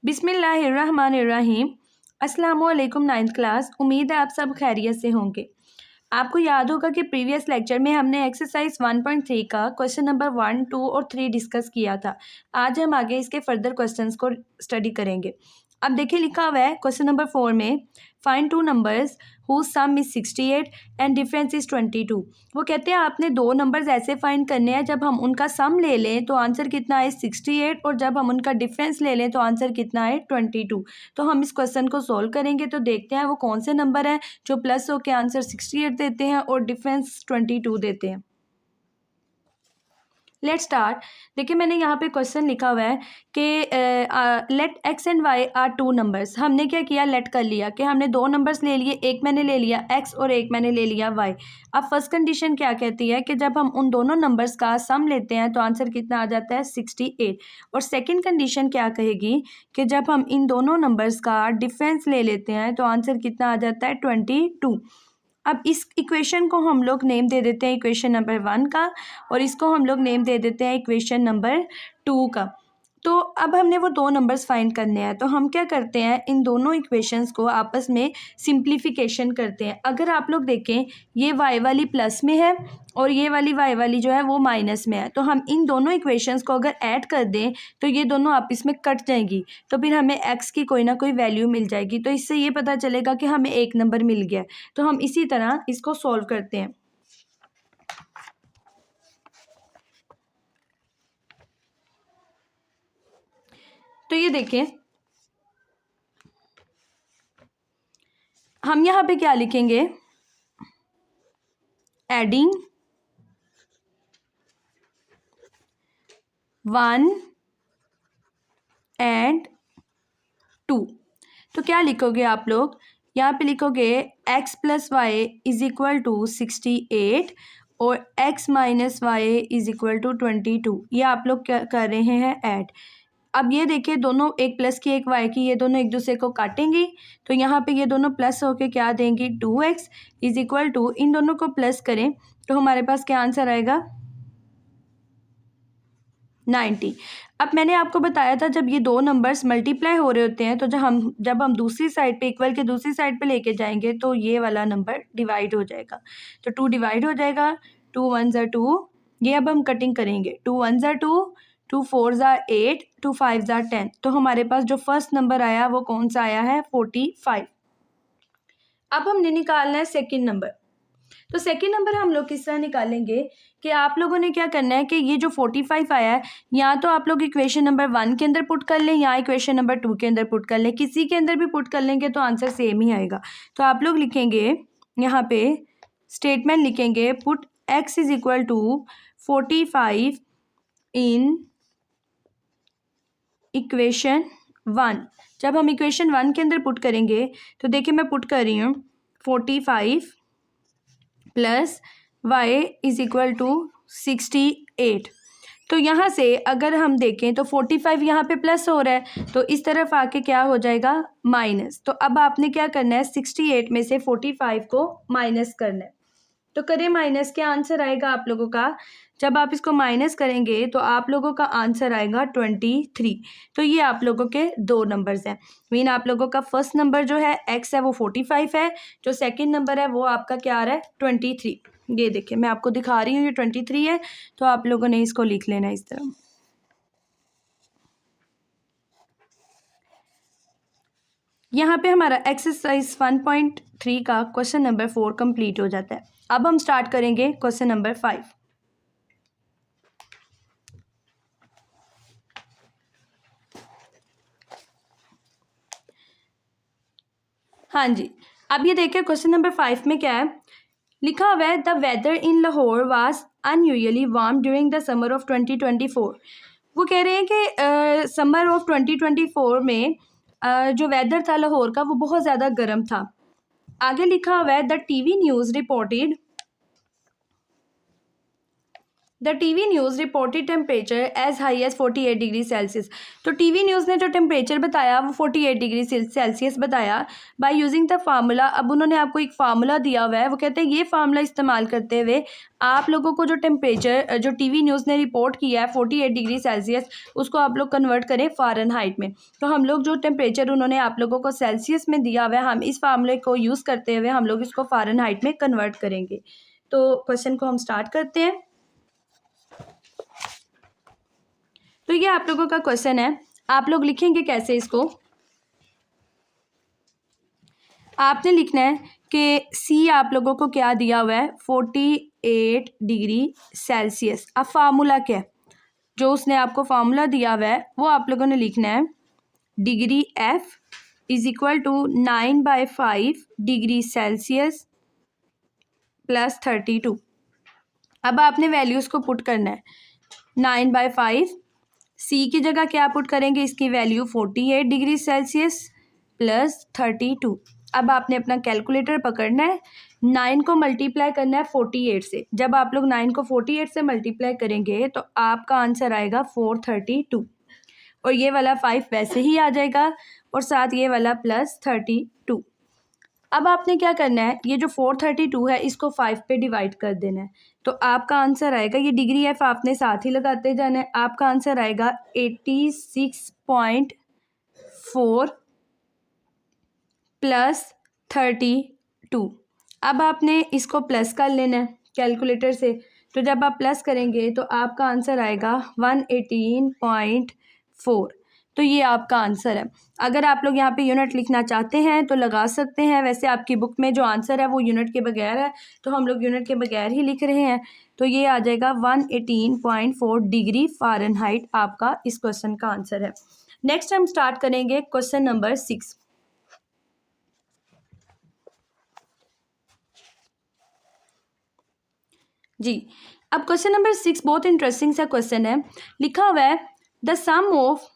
बिस्मिल्लाहिर्रहमानिर्रहीम। अस्सलामुअलैकुम ninth class. उम्मीद है आप सब खैरियत से होंगे। आपको याद होगा कि प्रीवियस लेक्चर में हमने एक्सरसाइज 1.3 का क्वेश्चन नंबर 1, 2 और 3 डिस्कस किया था। आज हम आगे इसके फर्दर क्वेश्चंस को स्टडी करेंगे। अब देखिए लिखा हुआ है क्वेश्चन नंबर 4 में find two numbers whose sum is 68 and difference is 22। वो कहते हैं आपने दो नंबर्स ऐसे फाइंड करने हैं जब हम उनका सम ले लें तो आंसर कितना है 68 और जब हम उनका डिफरेंस ले लें तो आंसर कितना है 22। तो हम इस क्वेश्चन को सॉल्व करेंगे तो देखते हैं वो कौन से नंबर हैं जो प्लस होकर आंसर 68 देते हैं और डिफरेंस 22 देते हैं। Let start. देखिए मैंने यहाँ पे क्वेश्चन लिखा हुआ है कि let x and y are two numbers. हमने क्या किया, लेट कर लिया कि हमने दो नंबर्स ले लिए, एक मैंने ले लिया एक्स और एक मैंने ले लिया वाई। अब फर्स्ट कंडीशन क्या कहती है कि जब हम उन दोनों नंबर्स का सम लेते हैं तो आंसर कितना आ जाता है 68। और सेकेंड कंडीशन क्या कहेगी कि जब हम इन दोनों नंबर्स का डिफरेंस ले लेते हैं तो आंसर कितना आ जाता है 22। अब इस इक्वेशन को हम लोग नेम दे देते हैं इक्वेशन नंबर 1 का और इसको हम लोग नेम दे देते हैं इक्वेशन नंबर 2 का। तो अब हमने वो दो नंबर्स फाइंड करने हैं तो हम क्या करते हैं, इन दोनों इक्वेशंस को आपस में सिंप्लीफिकेशन करते हैं। अगर आप लोग देखें ये वाई वाली प्लस में है और ये वाली वाई जो है वो माइनस में है, तो हम इन दोनों इक्वेशंस को अगर ऐड कर दें तो ये दोनों आपस में कट जाएंगी, तो फिर हमें एक्स की कोई ना कोई वैल्यू मिल जाएगी। तो इससे ये पता चलेगा कि हमें एक नंबर मिल गया। तो हम इसी तरह इसको सॉल्व करते हैं। तो ये देखें हम यहाँ पे क्या लिखेंगे, एडिंग 1 एंड 2। तो क्या लिखोगे आप लोग, यहाँ पे लिखोगे x plus y is equal to 68 और x minus y is equal to 22। ये आप लोग क्या कर रहे हैं, ऐड। अब ये देखिए दोनों, एक प्लस की एक वाई की, ये दोनों एक दूसरे को काटेंगी तो यहाँ पे ये दोनों प्लस होके क्या देंगी 2x इज इक्वल टू, इन दोनों को प्लस करें तो हमारे पास क्या आंसर आएगा 90। अब मैंने आपको बताया था जब ये दो नंबर्स मल्टीप्लाई हो रहे होते हैं तो जब हम दूसरी साइड पे इक्वल के दूसरी साइड पे लेके जाएंगे तो ये वाला नंबर डिवाइड हो जाएगा। तो 2 डिवाइड हो जाएगा, 2 1 ज़ा 2, ये अब हम कटिंग करेंगे, 2 1 ज़ा 2, 2 4 ज़ा 8, 2 5 ज़ा 10। तो हमारे पास जो फर्स्ट नंबर आया वो कौन सा आया है 45। अब हमने निकालना है सेकेंड नंबर। तो सेकेंड नंबर हम लोग किस तरह निकालेंगे कि आप लोगों ने क्या करना है कि ये जो 45 आया है या तो आप लोग इक्वेशन नंबर 1 के अंदर पुट कर लें या इक्वेशन नंबर 2 के अंदर पुट कर लें, किसी के अंदर भी पुट कर लेंगे तो आंसर सेम ही आएगा। तो आप लोग लिखेंगे यहाँ पे स्टेटमेंट लिखेंगे, put x is equal to 45 in equation 1। जब हम इक्वेशन 1 के अंदर पुट करेंगे तो देखिए मैं पुट कर रही हूँ 45 plus y is equal to 68। तो यहाँ से अगर हम देखें तो 45 यहाँ पे प्लस हो रहा है तो इस तरफ आके क्या हो जाएगा माइनस। तो अब आपने क्या करना है 68 में से 45 को माइनस करना है। तो करें माइनस, क्या आंसर आएगा आप लोगों का, जब आप इसको माइनस करेंगे तो आप लोगों का आंसर आएगा 23। तो ये आप लोगों के दो नंबर्स हैं। मीन आप लोगों का फर्स्ट नंबर जो है x है वो 45 है, जो सेकंड नंबर है वो आपका क्या आ रहा है 23। ये देखिए मैं आपको दिखा रही हूँ ये 23 है, तो आप लोगों ने इसको लिख लेना है इस तरह। यहाँ पे हमारा एक्सरसाइज 1.3 का क्वेश्चन नंबर 4 कंप्लीट हो जाता है। अब हम स्टार्ट करेंगे क्वेश्चन नंबर 5। हाँ जी, अब ये देखिए क्वेश्चन नंबर 5 में क्या है लिखा हुआ है, the weather in Lahore was unusually warm during the summer of 2024। वो कह रहे हैं कि समर ऑफ 2024 में जो वेदर था लाहौर का वो बहुत ज़्यादा गर्म था। आगे लिखा हुआ है, the TV news reported the TV news reported temperature as high as 48 degree Celsius. तो टीवी न्यूज़ ने जो टेम्परेचर बताया वो 48 डिग्री सेल्सियस बताया बाय यूजिंग द फार्मूला। अब उन्होंने आपको एक फार्मूला दिया हुआ है, वो कहते हैं ये फार्मूला इस्तेमाल करते हुए आप लोगों को जो टेम्परेचर जो टीवी न्यूज़ ने रिपोर्ट किया है 48 डिग्री सेल्सियस, उसको आप लोग कन्वर्ट करें फ़ारेनहाइट में। तो हम लोग जो टेम्परेचर उन्होंने आप लोगों को सेल्सियस में दिया हुआ है, हम इस फार्मूले को यूज़ करते हुए हम लोग इसको फ़ारेनहाइट में कन्वर्ट करेंगे। तो क्वेश्चन को हम स्टार्ट करते हैं। तो ये आप लोगों का क्वेश्चन है, आप लोग लिखेंगे कैसे इसको। आपने लिखना है कि सी आप लोगों को क्या दिया हुआ है 48 डिग्री सेल्सियस। अब फार्मूला क्या है, जो उसने आपको फार्मूला दिया हुआ है वो आप लोगों ने लिखना है degree F is equal to 9/5 degree Celsius plus 32। अब आपने वैल्यूज़ को पुट करना है 9/5, सी की जगह क्या पुट करेंगे, इसकी वैल्यू 48 डिग्री सेल्सियस प्लस 32। अब आपने अपना कैलकुलेटर पकड़ना है, 9 को मल्टीप्लाई करना है 48 से। जब आप लोग 9 को 48 से मल्टीप्लाई करेंगे तो आपका आंसर आएगा 432, और ये वाला 5 वैसे ही आ जाएगा और साथ ये वाला प्लस 32। अब आपने क्या करना है, ये जो 432 है इसको 5 पे डिवाइड कर देना है, तो आपका आंसर आएगा, ये डिग्री एफ आपने साथ ही लगाते जाना है, आपका आंसर आएगा 86.4 प्लस 32। अब आपने इसको प्लस कर लेना है कैलकुलेटर से, तो जब आप प्लस करेंगे तो आपका आंसर आएगा 118.4। तो ये आपका आंसर है। अगर आप लोग यहाँ पे यूनिट लिखना चाहते हैं तो लगा सकते हैं, वैसे आपकी बुक में जो आंसर है वो यूनिट के बगैर है, तो हम लोग यूनिट के बगैर ही लिख रहे हैं। तो ये आ जाएगा 118.4 डिग्री फ़ारेनहाइट आपका इस क्वेश्चन का आंसर है। नेक्स्ट हम स्टार्ट करेंगे क्वेश्चन नंबर 6। जी, अब क्वेश्चन नंबर 6 बहुत इंटरेस्टिंग सा क्वेश्चन है। लिखा हुआ है the sum of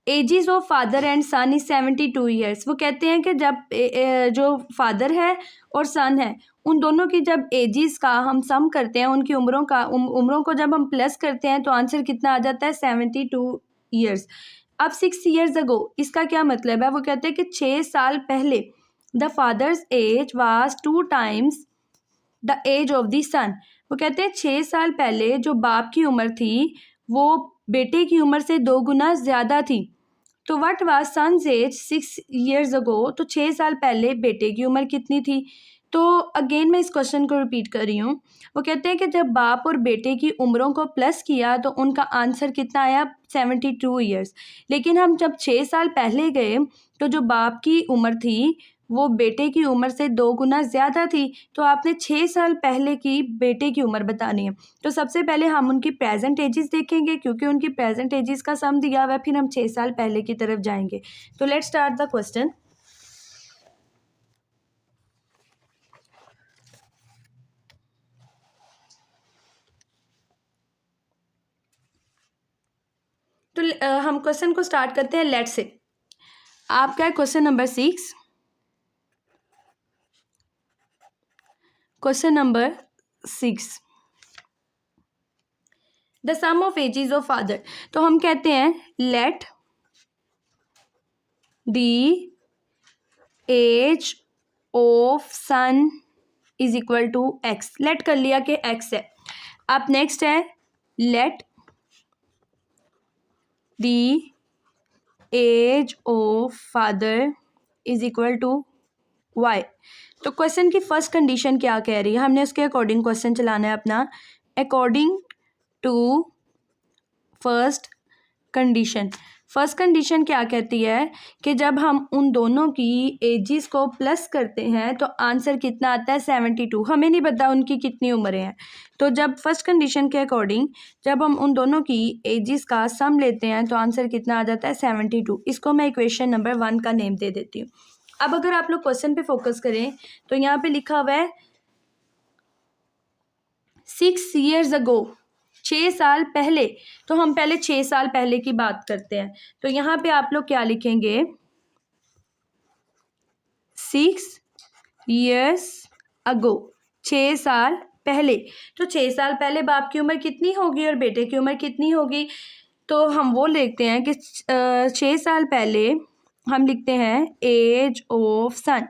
ages of father and son is 72 years. वो कहते हैं कि जब जो फादर है और सन है उन दोनों की जब एजेस का हम सम करते हैं, उनकी उम्रों का उम्रों को जब हम प्लस करते हैं तो आंसर कितना आ जाता है 72 ईयर्स। अब 6 ईयर्स अगो इसका क्या मतलब है, वो कहते हैं कि 6 साल पहले the father's age was 2 times the age of the son. वो कहते हैं 6 साल पहले जो बाप की उम्र थी वो बेटे की उम्र से 2 गुना ज़्यादा थी। तो what was son's age 6 years ago, तो 6 साल पहले बेटे की उम्र कितनी थी। तो अगेन मैं इस क्वेश्चन को रिपीट कर रही हूँ। वो कहते हैं कि जब बाप और बेटे की उम्रों को प्लस किया तो उनका आंसर कितना आया 72 ईयर्स। लेकिन हम जब 6 साल पहले गए तो जो बाप की उम्र थी वो बेटे की उम्र से 2 गुना ज़्यादा थी, तो आपने 6 साल पहले की बेटे की उम्र बतानी है। तो सबसे पहले हम उनकी प्रेजेंट एजेस देखेंगे, क्योंकि उनकी प्रेजेंट एजेस का सम दिया हुआ है, फिर हम 6 साल पहले की तरफ जाएंगे। तो लेट्स स्टार्ट द क्वेश्चन। तो हम क्वेश्चन को स्टार्ट करते हैं लेट्स से। आपका है question number 6। Question number 6, the sum of ages of father. तो हम कहते हैं let the age of son is equal to x. Let कर लिया कि एक्स है। अब नेक्स्ट है let the age of father is equal to y. तो क्वेश्चन की फर्स्ट कंडीशन क्या कह रही है, हमने उसके अकॉर्डिंग क्वेश्चन चलाना है अपना। According to first condition, first condition क्या कहती है कि जब हम उन दोनों की एजेस को प्लस करते हैं तो आंसर कितना आता है 72। हमें नहीं पता उनकी कितनी उम्रें हैं, तो जब फर्स्ट कंडीशन के अकॉर्डिंग जब हम उन दोनों की एजेस का सम लेते हैं तो आंसर कितना आ जाता है 72। इसको मैं इक्वेशन नंबर 1 का नेम दे देती हूँ। अब अगर आप लोग क्वेश्चन पे फोकस करें तो यहाँ पे लिखा हुआ है 6 ईयर्स अगो, 6 साल पहले। तो हम पहले 6 साल पहले की बात करते हैं, तो यहाँ पे आप लोग क्या लिखेंगे 6 ईयर्स अगो, 6 साल पहले। तो 6 साल पहले बाप की उम्र कितनी होगी और बेटे की उम्र कितनी होगी? तो हम वो लिखते हैं कि 6 साल पहले हम लिखते हैं एज ऑफ सन।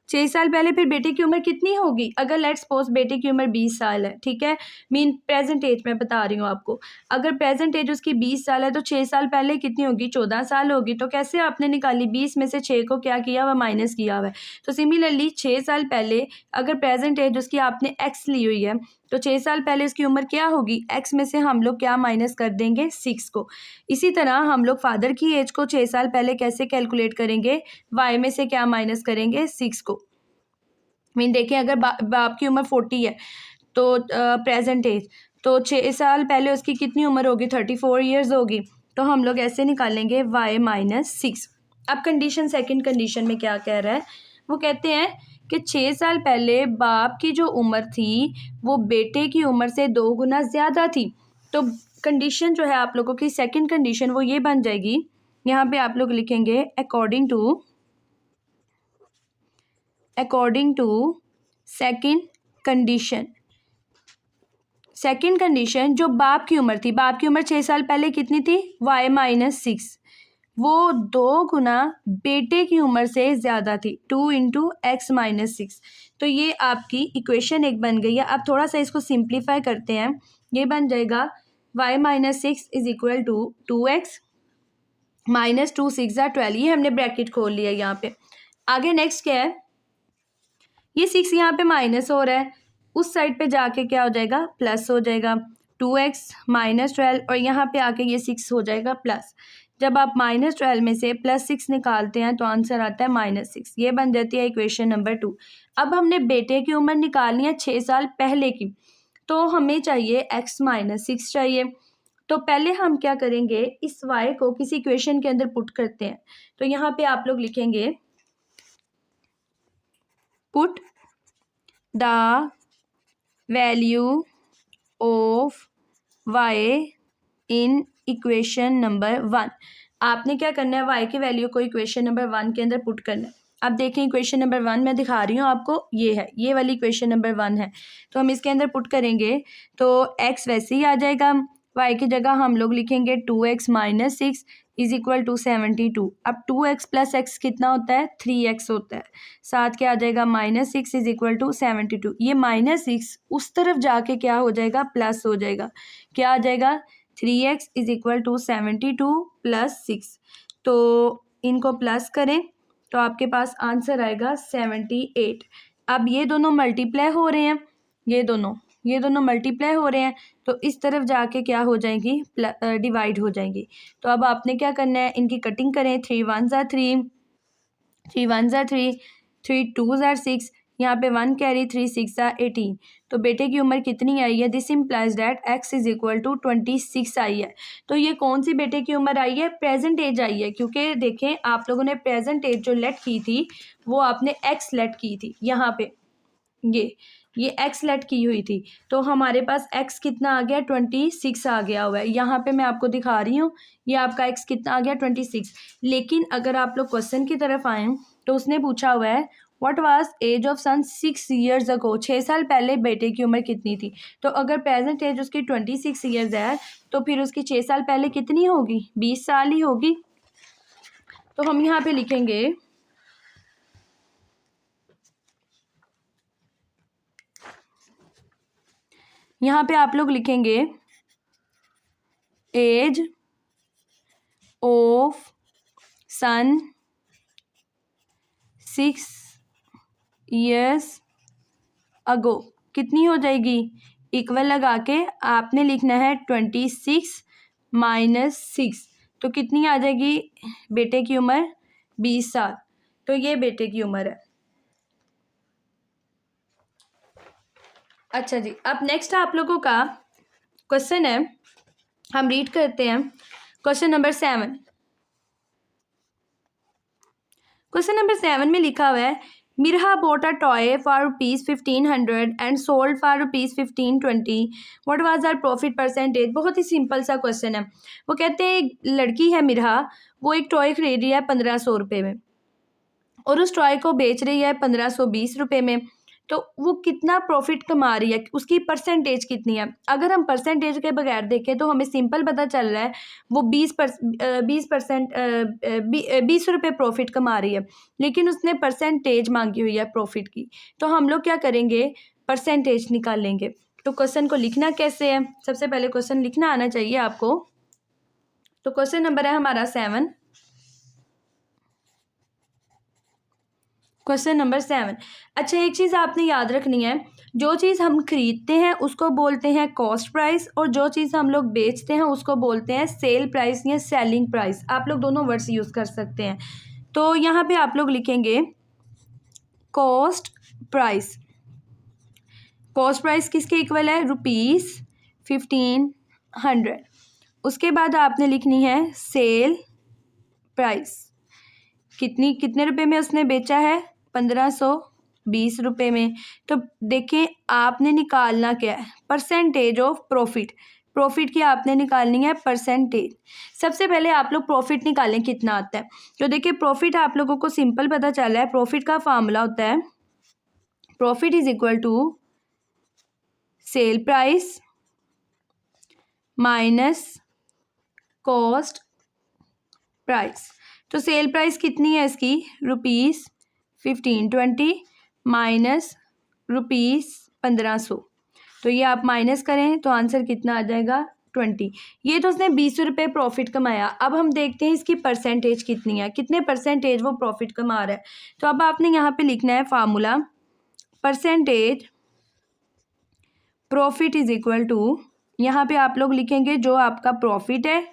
6 साल पहले फिर बेटे की उम्र कितनी होगी? अगर लेट्स सपोज बेटे की उम्र 20 साल है, ठीक है, मीन प्रेजेंट एज मैं बता रही हूँ आपको। अगर प्रेजेंट एज उसकी 20 साल है तो 6 साल पहले कितनी होगी? 14 साल होगी। तो कैसे आपने निकाली? 20 में से 6 को क्या किया हुआ? माइनस किया हुआ है। तो सिमिलरली 6 साल पहले अगर प्रेजेंट एज उसकी आपने एक्स ली हुई है तो 6 साल पहले उसकी उम्र क्या होगी? एक्स में से हम लोग क्या माइनस कर देंगे? 6 को। इसी तरह हम लोग फादर की एज को 6 साल पहले कैसे कैलकुलेट करेंगे? वाई में से क्या माइनस करेंगे? 6 को। मीन देखिए अगर बाप की उम्र 40 है तो प्रेजेंट एज, तो 6 साल पहले उसकी कितनी उम्र होगी? 34 ईयर्स होगी। तो हम लोग ऐसे निकालेंगे y माइनस 6। अब कंडीशन, सेकंड कंडीशन में क्या कह रहा है? वो कहते हैं कि 6 साल पहले बाप की जो उम्र थी वो बेटे की उम्र से 2 गुना ज़्यादा थी। तो कंडीशन जो है आप लोगों की सेकंड कंडीशन वो ये बन जाएगी, यहाँ पे आप लोग लिखेंगे according to second condition. Second condition जो बाप की उम्र थी, बाप की उम्र 6 साल पहले कितनी थी? y माइनस 6, वो 2 गुना बेटे की उम्र से ज़्यादा थी, 2 इंटू एक्स माइनस 6। तो ये आपकी इक्वेशन एक बन गई है। अब थोड़ा सा इसको सिंप्लीफाई करते हैं। ये बन जाएगा y minus 6 is equal to 2x minus 2 6 ज़ा 12। ये हमने ब्रैकेट खोल लिया यहाँ पे। आगे नेक्स्ट क्या है? ये 6 यहाँ पे माइनस हो रहा है, उस साइड पे जाके क्या हो जाएगा? प्लस हो जाएगा। 2x माइनस 12 और यहाँ पे आके ये 6 हो जाएगा प्लस। जब आप माइनस 12 में से प्लस 6 निकालते हैं तो आंसर आता है माइनस 6। ये बन जाती है इक्वेशन नंबर 2। अब हमने बेटे की उम्र निकालनी है 6 साल पहले की, तो हमें चाहिए x माइनस 6 चाहिए। तो पहले हम क्या करेंगे? इस y को किसी इक्वेशन के अंदर पुट करते हैं। तो यहाँ पे आप लोग लिखेंगे put the value of y in equation number 1। आपने क्या करना है? y की वैल्यू को इक्वेशन नंबर 1 के अंदर पुट करना है। अब देखें इक्वेशन नंबर 1 मैं दिखा रही हूँ आपको, ये है, ये वाली इक्वेशन नंबर 1 है। तो हम इसके अंदर पुट करेंगे तो x वैसे ही आ जाएगा, y की जगह हम लोग लिखेंगे 2x minus 6 is equal to 72। अब 2x प्लस x कितना होता है? 3x होता है। साथ क्या आ जाएगा? Minus 6 is equal to 72। ये माइनस 6 उस तरफ जाके क्या हो जाएगा? प्लस हो जाएगा। क्या आ जाएगा? 3x is equal to 72 plus 6। तो इनको प्लस करें तो आपके पास आंसर आएगा 78। अब ये दोनों मल्टीप्लाई हो रहे हैं, ये दोनों मल्टीप्लाई हो रहे हैं, तो इस तरफ जाके क्या हो जाएंगी? डिवाइड हो जाएंगी। तो अब आपने क्या करना है? इनकी कटिंग करें। 3 1 ज़ा 3, 3 1 ज़ा 3, 3 2 ज़ा 6, यहाँ पे 1 कैरी, 3 6 ज़ा 18। तो बेटे की उम्र कितनी आई है? This implies that x is equal to 26 आई है। तो ये कौन सी बेटे की उम्र आई है? प्रेजेंट एज आई है, क्योंकि देखें आप लोगों ने प्रेजेंट एज जो लेट की थी वो आपने x लेट की थी। यहाँ पे ये x लेट की हुई थी, तो हमारे पास x कितना आ गया? 26 आ गया हुआ है। यहाँ पे मैं आपको दिखा रही हूँ, ये आपका x कितना आ गया? 26। लेकिन अगर आप लोग क्वेश्चन की तरफ आएँ तो उसने पूछा हुआ है what was age of son 6 years ago. 6 साल पहले बेटे की उम्र कितनी थी? तो अगर प्रेजेंट एज उसकी 26 ईयर्स है तो फिर उसकी 6 साल पहले कितनी होगी? 20 साल ही होगी। तो हम यहाँ पे लिखेंगे यहाँ पे आप लोग लिखेंगे age of son 6 years ago कितनी हो जाएगी? इक्वल लगा के आपने लिखना है 26 माइनस 6। तो कितनी आ जाएगी? बेटे की उम्र 20 साल। तो ये बेटे की उम्र है। अच्छा जी, अब नेक्स्ट आप लोगों का क्वेश्चन है, हम रीड करते हैं क्वेश्चन नंबर 7। क्वेश्चन नंबर 7 में लिखा हुआ है Mirha bought a toy for ₹1500 and sold for ₹1520. What was her profit percentage? बहुत ही सिंपल सा क्वेश्चन है। वो कहते हैं एक लड़की है मिरहा, वो एक टॉय खरीद रही है 1500 रुपये में और उस टॉय को बेच रही है 1520 रुपये में। तो वो कितना प्रॉफिट कमा रही है, उसकी परसेंटेज कितनी है। अगर हम परसेंटेज के बगैर देखें तो हमें सिंपल पता चल रहा है वो 20 रुपये प्रॉफिट कमा रही है, लेकिन उसने परसेंटेज मांगी हुई है प्रॉफिट की। तो हम लोग क्या करेंगे, परसेंटेज निकालेंगे। तो क्वेश्चन को लिखना कैसे है, सबसे पहले क्वेश्चन लिखना आना चाहिए आपको। तो क्वेश्चन नंबर है हमारा 7, क्वेश्चन नंबर 7। अच्छा, एक चीज़ आपने याद रखनी है, जो चीज़ हम खरीदते हैं उसको बोलते हैं कॉस्ट प्राइस, और जो चीज़ हम लोग बेचते हैं उसको बोलते हैं सेल प्राइस या सेलिंग प्राइस। आप लोग दोनों वर्ड्स यूज़ कर सकते हैं। तो यहाँ पे आप लोग लिखेंगे कॉस्ट प्राइस। कॉस्ट प्राइस किसके इक्वल है, ₹1500। उसके बाद आपने लिखनी है सेल प्राइस, कितने रुपए में उसने बेचा है, 1520 रुपये में। तो देखें, आपने निकालना क्या है, परसेंटेज ऑफ प्रॉफिट। प्रॉफिट की आपने निकालनी है परसेंटेज। सबसे पहले आप लोग प्रॉफिट निकालें कितना आता है। तो देखिए, प्रॉफिट आप लोगों को सिंपल पता चला है। प्रॉफिट का फार्मूला होता है profit is equal to sale price minus cost price. तो सेल प्राइस कितनी है इसकी, ₹1520 माइनस ₹1500। तो ये आप माइनस करें तो आंसर कितना आ जाएगा, 20। ये तो उसने 20 रुपये प्रॉफिट कमाया। अब हम देखते हैं इसकी परसेंटेज कितनी है, कितने परसेंटेज वो प्रॉफिट कमा रहा है। तो अब आपने यहाँ पे लिखना है formula, percentage profit is equal to, यहाँ पे आप लोग लिखेंगे जो आपका प्रॉफिट है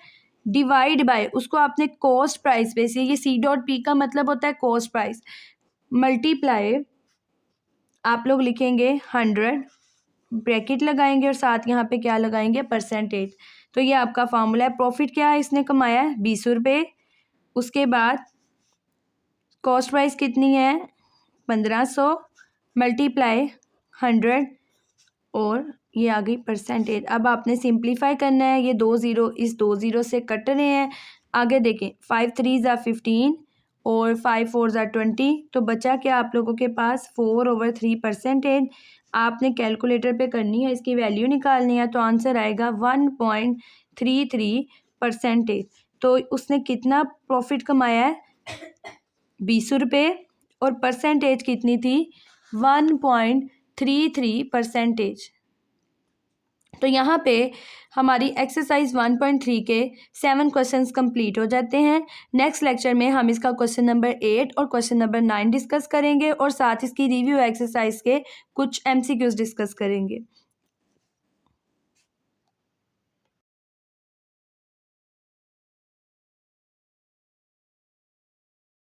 डिवाइड बाय, उसको आपने कॉस्ट प्राइस पे से, ये C.P का मतलब होता है कॉस्ट प्राइस, मल्टीप्लाई आप लोग लिखेंगे 100, ब्रैकेट लगाएंगे और साथ यहाँ पे क्या लगाएंगे, परसेंटेज। तो ये आपका फार्मूला है। प्रॉफिट क्या है, इसने कमाया है 20 रुपये। उसके बाद कॉस्ट प्राइस कितनी है, 1500 मल्टीप्लाई 100 और ये आ गई परसेंटेज। अब आपने सिंप्लीफाई करना है, ये 2 ज़ीरो इस 2 ज़ीरो से कट रहे हैं। आगे देखें, 5 3 ज़ा 15 और 5 4 ज़ा 20। तो बचा क्या आप लोगों के पास, 4/3 परसेंटेज। आपने कैलकुलेटर पे करनी है, इसकी वैल्यू निकालनी है। तो आंसर आएगा 1.33 परसेंटेज। तो उसने कितना प्रॉफिट कमाया है, 20 रुपये, और परसेंटेज कितनी थी, 1.33 परसेंटेज। तो यहाँ पे हमारी एक्सरसाइज 1.3 के 7 क्वेश्चंस कंप्लीट हो जाते हैं। नेक्स्ट लेक्चर में हम इसका क्वेश्चन नंबर 8 और क्वेश्चन नंबर 9 डिस्कस करेंगे और साथ इसकी रिव्यू एक्सरसाइज के कुछ MCQs डिस्कस करेंगे।